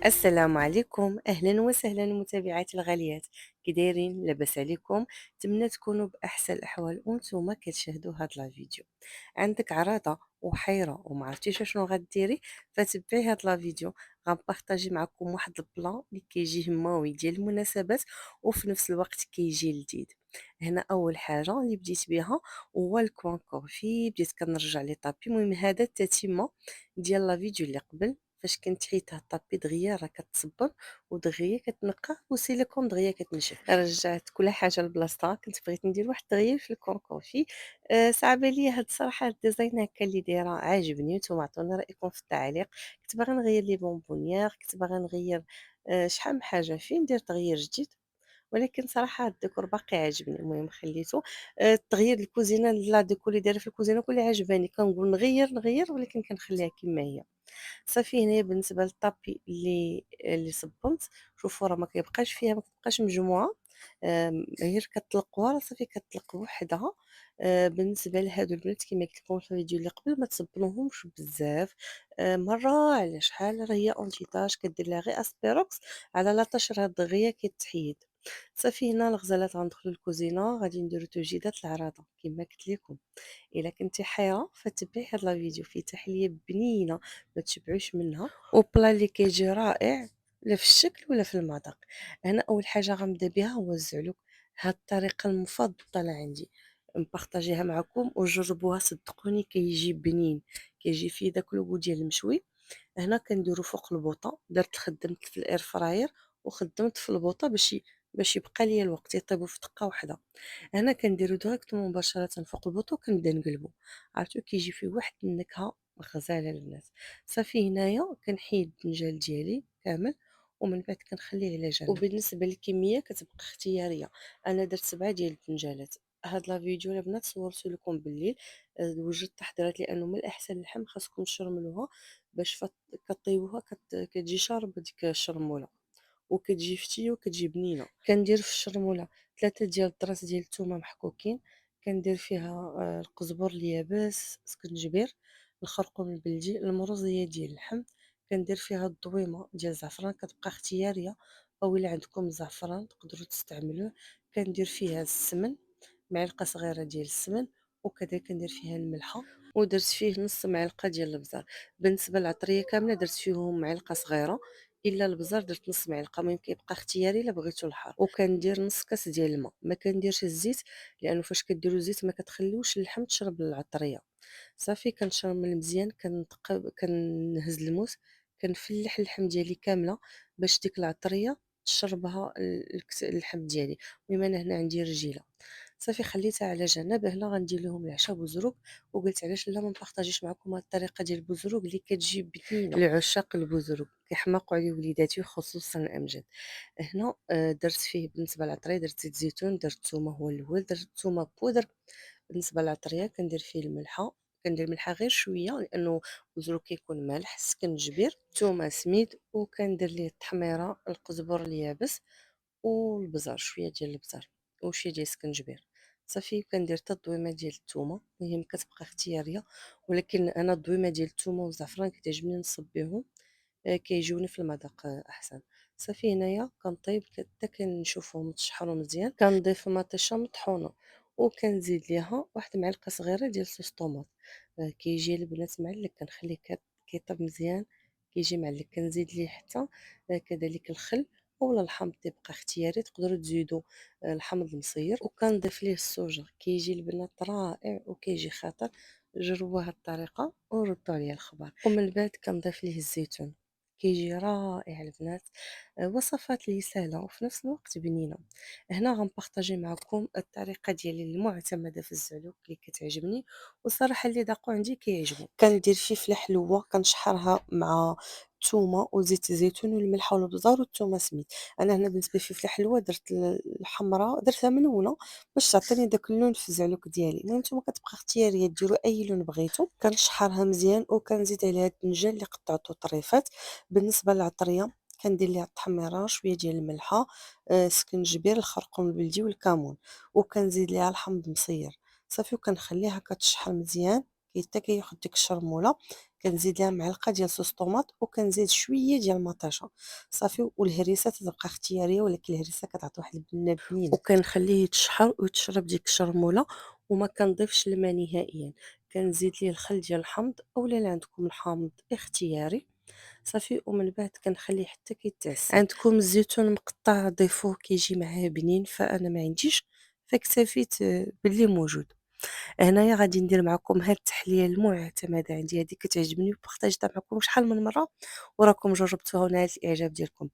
السلام عليكم، اهلا وسهلا متابعاتي الغاليات. كي دايرين؟ لاباس عليكم؟ نتمنى تكونوا باحسن الاحوال وانتم كتشاهدوا هذا الفيديو. عندك عراضه وحيره وما عرفتيش شنو غديري؟ فتبعي هذا الفيديو. غنبارطاجي معكم واحد البلان اللي كيجي هماوي ديال المناسبات وفي نفس الوقت كيجي لذيذ. هنا اول حاجه اللي بديت بها هو الكوان كوفي، بديت كنرجع لي طابي. المهم هذا التتمه ديال الفيديو اللي قبل، فاش كنت حيت الطابي دغيا راه كتصبر ودغيا كتنقى وسيليكون دغيا كتنشف. رجعت كل حاجه لبلاصتها. كنت بغيت ندير واحد التغيير في الكونكوفي. صعبه ليا هاد الصراحه، هاد الديزاين هكا اللي دايره عاجبني، نتوما عطوني رايكم في التعليق. كنت باغا نغير لي بونبونيير، كنت باغا نغير شحال من حاجه فيه، ندير تغيير جديد. ولكن صراحة الديكور باقي عاجبني، المهم خليته. تغيير الكوزينة، لا ديكور اللي دايرة في الكوزينة كلها عجباني، كنقول نغير ولكن كنخليها كما هي. صافي هنايا بالنسبة للطابي اللي صبنت، شوفوا راه ما كيبقاش فيها، ما كتبقاش مجموعة. غير كطلقوها راه صافي كطلق بوحدها. بالنسبة لهادو البنات كما قلت لكم في الفيديو اللي قبل، ما تصبنوهمش بزاف. مرة على شحال، راه هي اونتي تاج، كدير لها غير اسبيروكس على لاطاش، راه دغيا كيتحيد. صافي هنا الغزالات غندخلوا للكوزينه، غادي نديروا تجهيزات العراضه كما قلت لكم. الا كنتي حيره فتبعي هذا الفيديو، فيه تحليه بنينه ما تشبعوش منها، وبلا اللي كيجي رائع لا في الشكل ولا في المذاق. هنا اول حاجه غنبدا بها هو الزعلوك. هاد الطريقه المفضله عندي، نبارطاجيها معكم وجربوها صدقوني كيجي بنين، كيجي فيه داك اللوغو ديال المشوي. هنا كنديرو فوق البوطه، درت خدمت في الاير فراير وخدمت في البوطه باش يبقى ليا الوقت يطيبوا في دقه واحده. هنا كنديرو ديريكتومون مباشره فوق البوطه وكنبدا نقلبو. عرفتو كيجي فيه واحد النكهه غزاله البنات. صافي هنايا كنحيد الدنجال ديالي كامل ومن بعد كنخليه على جنب. وبالنسبه للكميه كتبقى اختياريه. انا درت 7 ديال الدنجالات. هاد لا فيديو البنات صورته لكم بالليل. وجدت تحضيرات لانه من الاحسن اللحم خاصكم تشرملوها باش كطيبوها كتجي شاربه ديك الشرموله وكتجي فتيه وكتجي بنينه. كندير في الشرموله 3 ديال الدراس ديال الثومه محكوكين، كندير فيها القزبر اليابس، سكنجبير، الخرقوم البلدي، المروزيه ديال اللحم. كندير فيها الضويمه ديال الزعفران، كتبقى اختياريه، او الا عندكم الزعفران تقدروا تستعملوه. كندير فيها السمن، معلقه صغيره ديال السمن، وكذلك كندير فيها الملحه، ودرت فيه نص معلقه ديال البزار. بالنسبه للعطريه كامله درت فيهم معلقه صغيره، الا البزار درت نص معلقه. المهم كيبقى اختياري الا بغيتو الحار. وكندير نص كاس ديال الماء، ما كنديرش الزيت لانه فاش كديروا الزيت ما كتخليوش اللحم تشرب العطريه. صافي كنشرمل مزيان، كنهز الموس، كنفلح اللحم ديالي كامله باش ديك العطريه تشربها اللحم ديالي. المهم انا هنا عندي رجيله. صافي خليتها على جنب. هنا غندير لهم العشاء بوزروك، وقلت علاش لا ما نبارطاجيش معكم هاد الطريقه ديال البوزروك اللي كتجي بنينه لعشاق البوزروك، كيحماقوا عليه وليداتي خصوصا امجد. هنا درت فيه بالنسبه للعطريه درت زيت زيتون، درت ثومه هو الاول، درت ثومه بودر. بالنسبه للعطريه كندير فيه الملحه، كندير ملحه غير شويه لانه البوزروك كيكون مالح. سكنجبير، ثومه سميد، وكندير ليه التحميره، القزبر اليابس، والبزار، شويه ديال البزار وشويه ديال السكنجبير. صافي كندير حتى الضويمه ديال الثومه، المهم كتبقى اختياريه، ولكن انا الضويمه ديال الثومه والزعفران كتعجبني نصب بهم. كيجيوني في المذاق احسن. صافي هنايا كنطيب حتى كنشوفهم تشحروا مزيان، كنضيف مطيشه مطحونه وكنزيد ليها واحد معلقه صغيره ديال صوص طوماط. كيجي البنات معلك، كنخليه كيطيب مزيان، كيجي معلك. كنزيد ليه حتى كذلك الخل اولا الحامض تيبقى اختياري، تقدروا تزيدوا الحامض المصير. وكنضيف ليه السوجه، كيجي البنات رائع وكيجي خاطر. جربوا هاد الطريقه وردوا عليا الخبر. ومن بعد كنضيف ليه الزيتون، كيجي رائع البنات. وصفات لي سهله وفي نفس الوقت بنينه. هنا غنبارطاجي معكم الطريقه ديالي المعتمده في الزعلوك اللي كتعجبني، وصراحه اللي ذاقوا عندي كيعجبوا. كندير فلفله حلوه كنشحرها مع الثومه وزيت الزيتون والملح والبزار والثومه سميت. انا هنا بالنسبه للفلفله حلوه درت الحمراء، درتها منونه باش تعطيني داك اللون في الزعلوك ديالي. المهم نتوما كتبقى اختياريه، ديروا اي لون بغيتو. كنشحرها مزيان وكنزيد عليها الدنجال اللي قطعته طريفات. بالنسبه للعطريه كندير ليها التحميره، شويه ديال الملحه، سكنجبير، الخرقوم البلدي والكمون، وكنزيد ليها الحمض مصير. صافي وكنخليها كتشحر مزيان حتى كياخد ديك الشرمولة، كنزيد ليها معلقة ديال صوص طوماط وكنزيد شوية ديال مطيشة صافي. والهريسة تتبقى اختيارية، ولكن الهريسة كتعطي واحد البنة بنينة. وكنخليه يتشحر ويتشرب ديك الشرمولة، وما كنضيفش الماء نهائيا. كنزيد ليه الخل ديال الحامض اولا اللي عندكم الحامض اختياري صافي. ومن بعد كنخليه حتى كيتعسل. عندكم الزيتون مقطع ضيفوه كيجي معاه بنين، فانا ما عنديش، فاكتفيت باللي موجود. هنايا غادي ندير معكم هاد التحليه المعتمده عندي، هذه كتعجبني وبارطاجيتها معكم شحال من مره وراكم جربتوها ونالت الاعجاب ديالكم.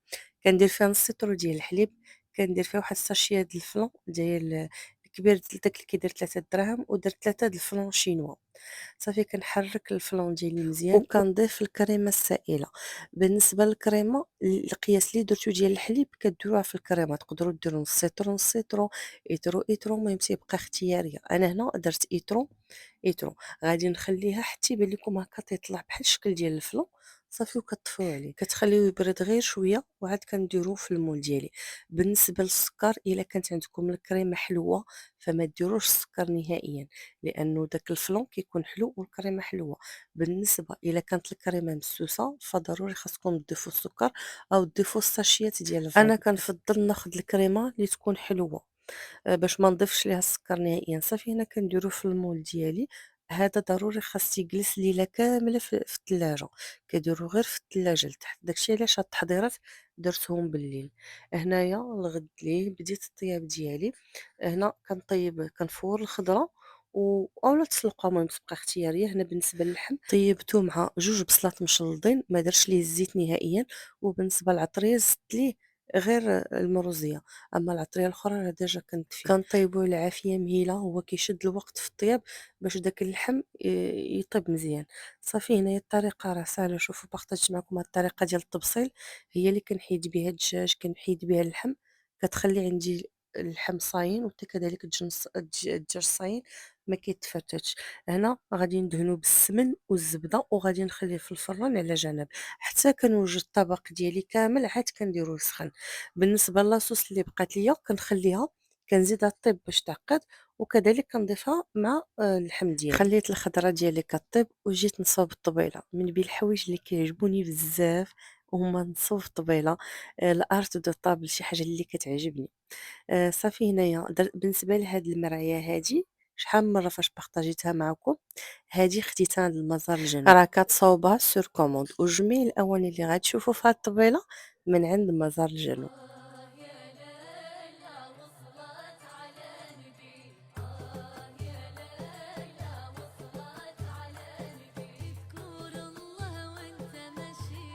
كندير فيها نص لتر ديال الحليب، كندير فيها واحد الساشيه ديال الفلان ديال الكبير داك اللي كيدير 3 دراهم، ودرت 3 د الفلان شينوا صافي. كنحرك الفلان ديالي مزيان وكنضيف الكريمه السائله. بالنسبه للكريمه القياس اللي درتو ديال الحليب كديروها في الكريمه، تقدروا ديروا نص سيترو نص سيترو، ايترو المهم تيبقى اختياريه. انا هنا درت ايترو. غادي نخليها حتى يبان لكم هكا تيطلع بحال الشكل ديال الفلو صافي، وكطفيو عليه كتخليوه يبرد غير شويه وعاد كنديروه في المول ديالي. بالنسبه للسكر، الا كانت عندكم الكريمه حلوه فما ديروش السكر نهائيا، لانه داك الفلون كيكون حلو والكريمه حلوه. بالنسبه الا كانت الكريمه مسوسه فضروري خاصكم تضيفوا السكر او تضيفوا الساشيات ديال الفلون. انا كنفضل ناخذ الكريمه اللي تكون حلوه باش ما نضيفش ليها السكر نهائيا صافي. هنا كنديرو في المول ديالي. هذا ضروري خاص يجلس ليله كامله في الثلاجه، كيديرو غير في الثلاجه لتحت. داكشي علاش هاد التحضيرات درتهم بالليل. هنايا الغد ليه بديت الطياب ديالي. هنا كنطيب كنفور الخضره اولا تسلقها، المهم تبقى اختياريه. هنا بالنسبه للحم طيبته مع 2 بصلات مشلضين، ما درتش ليه الزيت نهائيا. وبالنسبه للعطريه زدت ليه غير المروزيه، اما العطريه الاخرى راه ديجا كنت فيه. كنطيبوه العافيه مهيله، هو كيشد الوقت في الطياب باش داك اللحم يطيب مزيان صافي. هنايا الطريقه راه سهله، شوفوا بارطاجت معكم هاد الطريقه ديال التبصيل، هي اللي كنحيد بها الدجاج كنحيد بها اللحم. كتخلي عندي اللحم صاين وحتى كذلك الدجاج صاين ما كيتفتتش. هنا غادي ندهنو بالسمن والزبده وغادي نخليه في الفران على جنب حتى كنوجد الطبق ديالي كامل، عاد كنديرو يسخن. بالنسبه لاصوص اللي بقات ليا كنخليها كنزيدها طيب باش تعقد، وكذلك كنضيفها مع اللحم ديالي. خليت الخضره ديالي كطيب وجيت نصوب الطبيله. من بين الحوايج اللي كيعجبوني بزاف هما نصوب الطبيله، الارت دو طابل شي حاجه اللي كتعجبني. صافي. هنايا بالنسبه لهاد المرايه هادي شحال من مره فاش بارطاجيتها معكم، هادي خديتها للمزار الجنوب، راه كتصاوبها سور كوموند. وجميع الاواني اللي غتشوفوا في هاد الطبيله من عند مزار الجنوب. يا ليلى وصلت على نبي يا ليلى وصلت على نبي اذكر الله وانت ماشي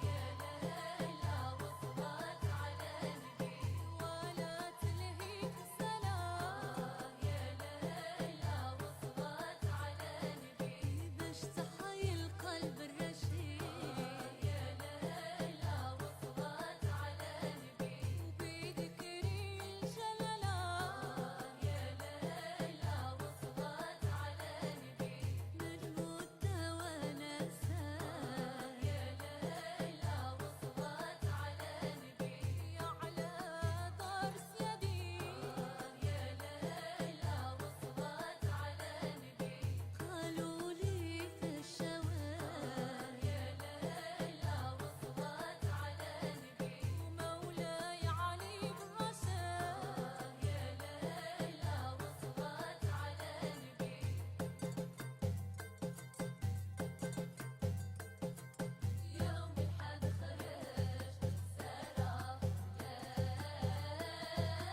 يا ليلى وصلت على نبي ولا تلهيك صلاة يا ليلى وصلت على نبي باش تحيي القلب الرشيد يا ليلى وصلت على نبي وبذكري الجلالات يا ليلى وصلت على نبي نجمود ونسات يا ليلى وصلت على نبي على ضرس يدي يا ليلى وصلت على نبي قالوا لي في الشوارع يا ليلى وصلت على نبي ومولاي علي براسه يا ليلى وصلت على نبي يوم الحد خرج سارة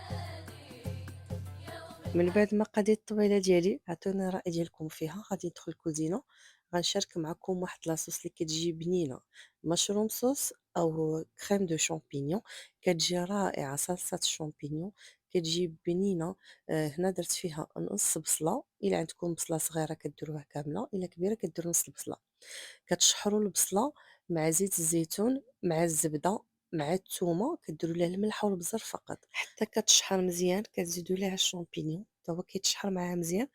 بلادي يوم من الحد بعد ما قضيت الطويله ديالي عطوني الراي ديالكم فيها. غادي ندخل الكوزينه، غنشارك معكم واحد لاصوص اللي كتجي بنينه، مشروم صوص او كريم دو شامبينيون. كتجي رائعه صلصه الشامبينيون، كتجي بنينه. هنا درت فيها نص بصله، الا عندكم بصله صغيره كديروها كامله، الا كبيره كديروا نص البصله. كتشحروا البصله مع زيت الزيتون مع الزبده مع الثومه، كديروا ليها الملح والبزر فقط حتى كتشحر مزيان. كتزيدوا ليها الشامبينيون حتى هو كيتشحر معاها مزيان.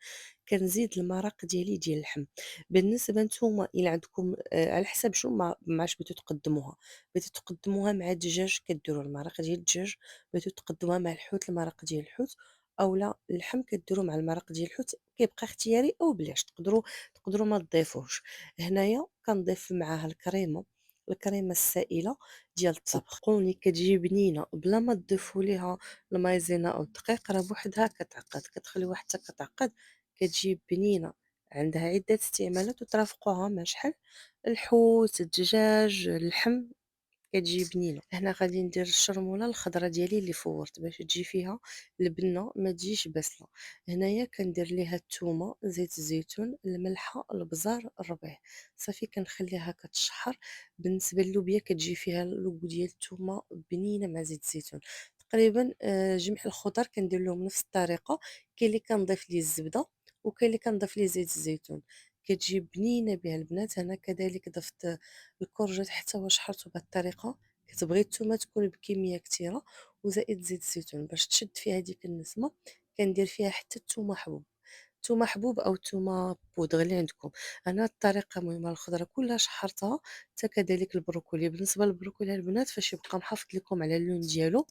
كنزيد المرق ديالي ديال اللحم. بالنسبه نتوما الى عندكم على حسب شنو ما بغيتو تقدموها، بغيتو تقدموها مع الدجاج كديروا المرق ديال الدجاج، بغيتو تقدموها مع الحوت المرق ديال الحوت، أولا اللحم كديرو مع المرق ديال الحوت كيبقى اختياري أو بلاش، تقدروا ما تضيفوهش. هنايا كنضيف معاه الكريمة السائلة ديال الطبخ، صدقوني كتجي بنينة بلا ما تضيفوا ليها المايزينا أو الدقيق، راه بوحدها كتعقد، كتخليوها حتى كتعقد، كتجي بنينة. عندها عدة استعمالات وترافقوها مع شحال الحوت، الدجاج، اللحم، كتجي بنينة. هنا غادي ندير الشرمولة الخضرا ديالي اللي فورت باش تجي فيها البنة ما تجيش باسلة. هنايا كندير ليها الثومة، زيت الزيتون، الملحة، البزار، الربيع، صافي كنخليها كتشحر. بالنسبة للوبيا كتجي فيها اللوغو ديال الثومة بنينة مع زيت الزيتون. تقريبا جميع الخضر كندير لهم نفس الطريقة، كاين اللي كنضيف ليه الزبدة وكاين اللي كنضيف ليه زيت الزيتون، كتجي بنينة بها البنات. أنا كذلك ضفت الكورجيت حتى هو شحرته بهاد الطريقة. كتبغي التومة تكون بكمية كتيرة وزائد زيت الزيتون باش تشد فيها ديك النسمة. كندير فيها حتى التومة حبوب، تومة حبوب أو تومة بودغ اللي عندكم. أنا الطريقة المهمة الخضرة كلها شحرتها، حتى كذلك البروكولي. بالنسبة للبروكولي البنات فاش يبقى محافظ لكم على اللون ديالو،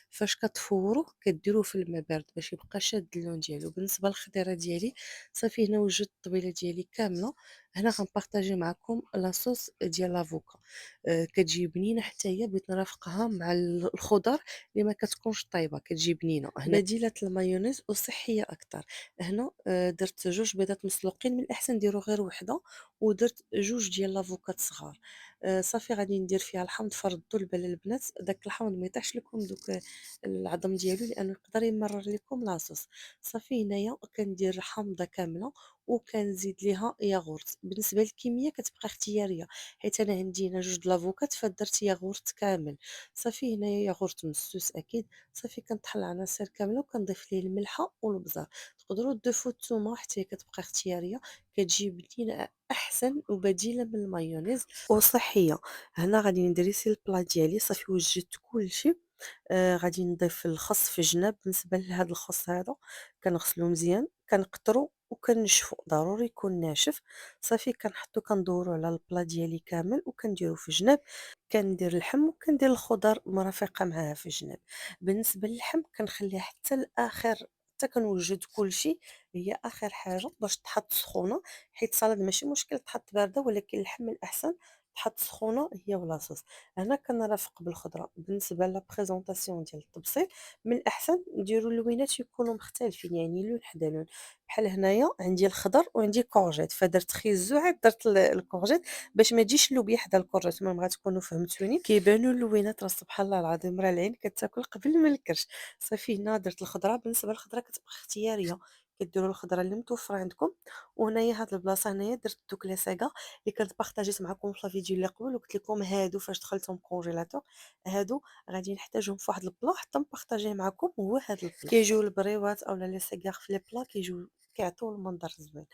فاش كتفوروه كديروه في الماء بارد باش يبقى شاد اللون ديالو. بالنسبة للخضيرة ديالي صافي هنا وجدت الطبيلة ديالي كاملة. هنا غنبارطاجي معكم لاصوص ديال لافوكا، كتجي بنينة حتى هي، بغيت نرافقها مع الخضر اللي ما كتكونش طايبة، كتجي بنينة. هنا بديلة المايونيز وصحية أكتر. هنا درت 2 بيضات مسلوقين، من الأحسن نديرو غير وحدة، ودرت 2 ديال لافوكات صغار. صافي غادي ندير فيها الحامض، فردوا البال البنات داك الحامض ما يطيحش لكم دوك العظم ديالو لأنه يقدر يمرر لكم لاصوص. صافي هنايا كندير حامضة كاملة وكنزيد ليها ياغورت. بالنسبة للكمية كتبقى اختيارية، حيت أنا عندي هنا 2 د لافوكات فدرت ياغورت كامل. صافي هنايا ياغورت مسوس أكيد. صافي كنطحن العناصر كاملة وكنضيف ليه الملحة والبزار. تقدروا تضيفوا الثومة حتى هي كتبقى اختيارية، كتجي بنينة أحسن وبديلة من المايونيز وصحية. هنا غادي ندريسي البلا ديالي، صافي وجدت كلشي. غادي نضيف الخس في جناب. بالنسبة لهاد الخس هذا كنغسلو مزيان، كنقطرو وكنشفو، ضروري يكون ناشف. صافي كنحطو كندورو على البلا ديالي كامل وكنديرو في جناب. كندير اللحم وكندير الخضر مرافقة معاه في جناب. بالنسبة للحم كنخليه حتى الآخر، حتى كنوجد كلشي، هي آخر حاجة باش تحط سخونة، حيت السلطة ماشي مشكل تحط باردة، ولكن اللحم الأحسن تحط سخونة هي ولاصوص. هنا كنرافق بالخضرة. بالنسبة لا بريزونطاسيون ديال التبصيل، من الأحسن نديرو اللوينات يكونوا مختلفين، يعني لون حدا لون. بحال هنايا عندي الخضر وعندي كورجيت، فدرت خيزو عاد درت الكورجيت باش ما تجيش اللوبيا حدا الكورجيت. المهم غتكونوا فهمتوني. كيبانوا اللوينات راه سبحان الله العظيم، راه العين كتاكل قبل ما الكرش. صافي هنا درت الخضره. بالنسبه للخضره كتبقى اختياريه، كديروا الخضره اللي متوفره عندكم. وهنايا هاد البلاصه هنايا درت دوك لي ساغا اللي كنت بارطاجيت معكم في الفيديو اللي قبل، وقلت لكم هادو فاش دخلتهم كونجيلاتور، هادو غادي نحتاجهم في واحد البلا حتى نبارطاجيه معكم. هو هاد البلا كيجيو البريوات اولا لي سيغار في لي بلا كيجيو كيعطيو المنظر زوين.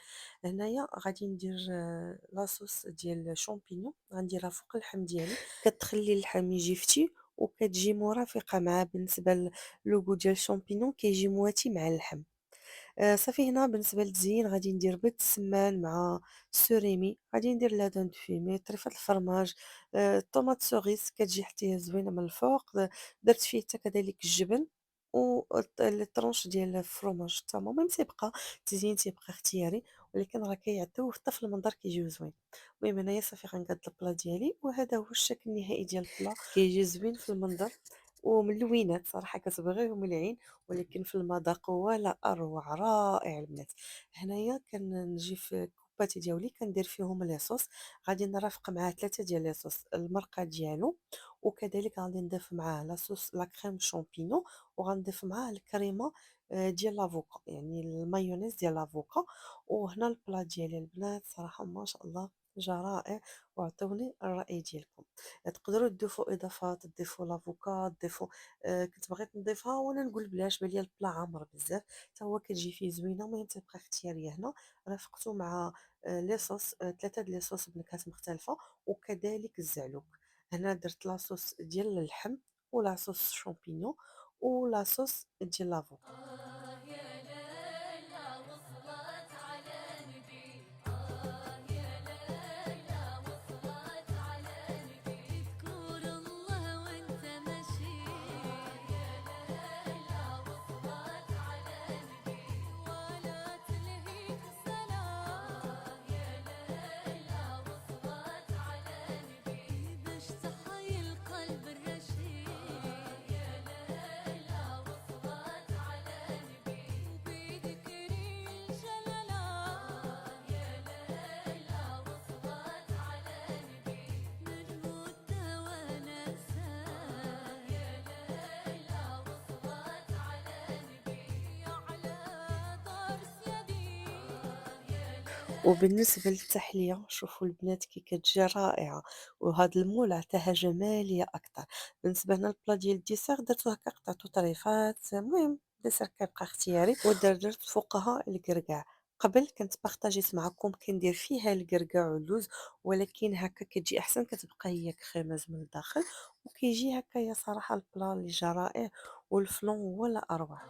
هنايا غادي ندير لاصوص ديال الشامبينيون، غنديرها فوق اللحم ديالي، كتخلي اللحم يجي فتي وكتجي مرافقه معاه. بالنسبه للوغو ديال الشامبينيون كيجي مواتي مع اللحم. صافي هنا بالنسبة للتزيين غادي ندير بيض السمان مع سوريمي، غادي ندير لا دون فيمي، طريفة الفرماج، طوماط سوريس كتجي حتى هي زوينة من الفوق. درت فيه حتى كذلك الجبن و لي طرونش ديال الفرomاج حتى هما. المهم تيبقى التزيين تيبقى اختياري، ولكن راه كيعطيو حتى في المنظر كيجيو زوين. المهم هنايا صافي غنقاد البلا ديالي، وهذا هو الشكل النهائي ديال البلا، كيجي زوين في المنظر وملوينات صراحة كتبغيهم العين، ولكن في المذاق ولا أروع، رائع البنات. هنايا كنجي في كوباتي ديالي كندير فيهم لي صوص. غادي نرافق معاه 3 ديال لي صوص، المرقة ديالو، وكذلك غادي نضيف معاه لاصوص لا كريم شامبينيون، وغنضيف معاه الكريمة ديال لافوكا، يعني المايونيز ديال لافوكا. وهنا البلا ديالي البنات صراحة ما شاء الله جا رائع، وعطوني الرأي ديالكم. تقدروا تضيفوا اضافات، تضيفوا لافوكا، تضيفوا كنت بغيت نضيفها وانا نقول بلاش، بان ليا البلا عامر بزاف، حتى هو كتجي فيه زوينه. المهم تبقى اختياريه. هنا رافقته مع لي صوص، 3 د لي صوص بنكهات مختلفه، وكذلك الزعلوك. هنا درت لاصوص ديال اللحم ولاصوص شامبينيون ولاصوص ديال لافوكا. يا ليلى وصلت على نبي، يا ليلى وصلت على نبي، تذكر الله وانت ماشي، يا ليلى وصلت على وبالنسبة للتحلية شوفوا البنات كي كتجي رائعة، وهاد المول عطاها جمالية أكتر. بالنسبة هنا البلا ديال الديسير درتو هكا قطعتو طريفات، المهم الديسير كيبقى اختياري درت فوقها الكركاع. قبل كنت بارطاجيت معكم كندير فيها الكركاع واللوز، ولكن هكا كتجي أحسن كتبقى هي كريماز من الداخل، وكيجي هكايا صراحة البلا اللي جا رائع، والفلون هو لا أروع.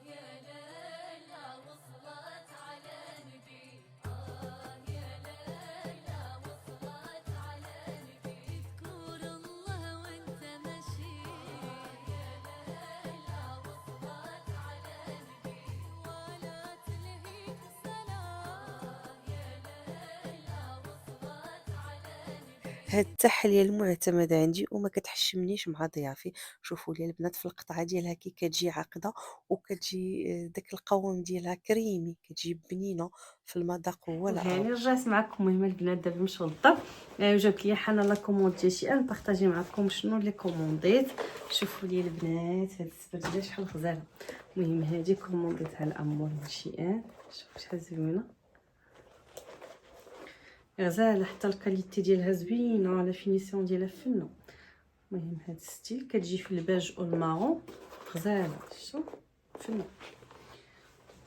يا ليلى وصلت على نبي، يا ليلى وصلت على نبي، اذكر الله وانت ماشي، يا ليلى وصلت على نبي، ولا تلهيك صلاة، يا ليلى وصلت على نبي. هاد التحلية المعتمدة عندي وما كتحشمنيش مع ضيافي. شوفوا لي البنات في القطعة ديالها كي كتجي عاقدة، وكتجي داك القوام ديالها كريمي، كتجي بنينة في المذاق هو لا هاني أروع. رجعت معكم. المهم البنات دابا نمشيو للدار. وجابت لي حنا لا كوموند ديال شي ان بارطاجي معكم شنو اللي كومونديت. شوفوا لي البنات هاد السبردله شحال غزاله. المهم هادي كومونديتها الامور من شي ان، شوفوا شحال زوينه غزاله، حتى الكاليتي ديالها زوينه، لا فينيسيون ديالها فنه. المهم هاد ستيل كتجي في الباج والمارون غزاله، شوف فنه.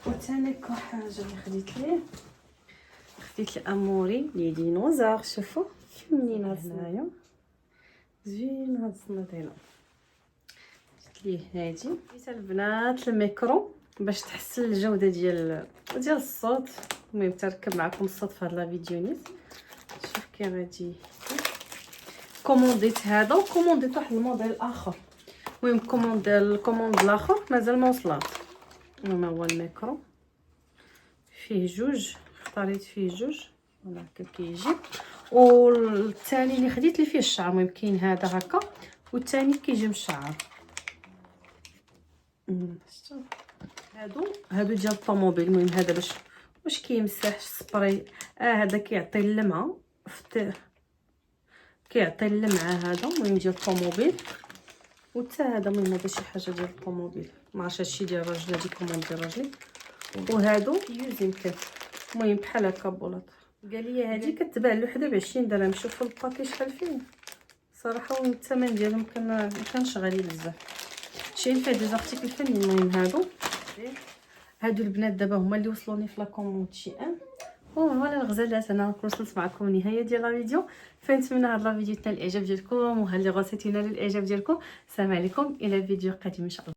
وثاني حاجه اللي خديت ليه، خديت الاموري لي ديناصور. شوفوا فنينه هنايا زوينه هاد الصناديله. درت ليه هادي ديت البنات الميكرو باش تحسن الجوده ديال الصوت. المهم تركب معكم الصوت في هاد لا فيديو نيت. شوف كي غادي كومونديت هذا، وكومونديت واحد الموديل اخر. المهم الكوموند الاخر مازال ما وصلات. المهم هو الميكرو فيه جوج، اختاريت فيه جوج هكا كيجي. والثاني اللي خديت اللي فيه الشعر، المهم كاين هذا هكا، والثاني كيجي مشعر. شفتوا هادو ديال الطوموبيل. المهم هذا باش كيمسح سبراي. هذا كيعطي اللمعه كيعطي اللمعه هذا. المهم ديال الطوموبيل. وتا هذا المهم هذا شي حاجه ديال الطوموبيل، ما عرفتش هادشي ديال راجل، هادي كوموند ديال راجلي. وهادو يوزين كات. المهم بحال هكا بولات. قال لي هادي كتباع لوحده ب20 درهم. شوفوا الباكي شحال فيه صراحه، والثمن ديالهم كانش غالي بزاف. شي فيه دي زارتيكل فنيين. المهم هادو البنات دابا هما اللي وصلوني في لا كوموند شي ان. فوالا الغزالات، انا وصلت معكم النهايه ديال لا فيديو. فنتمنى هاد لا فيديو تنال الاعجاب ديالكم، وهاد لي غوسيت ينالوا الاعجاب ديالكم. السلام عليكم، الى فيديو قادم ان شاء الله.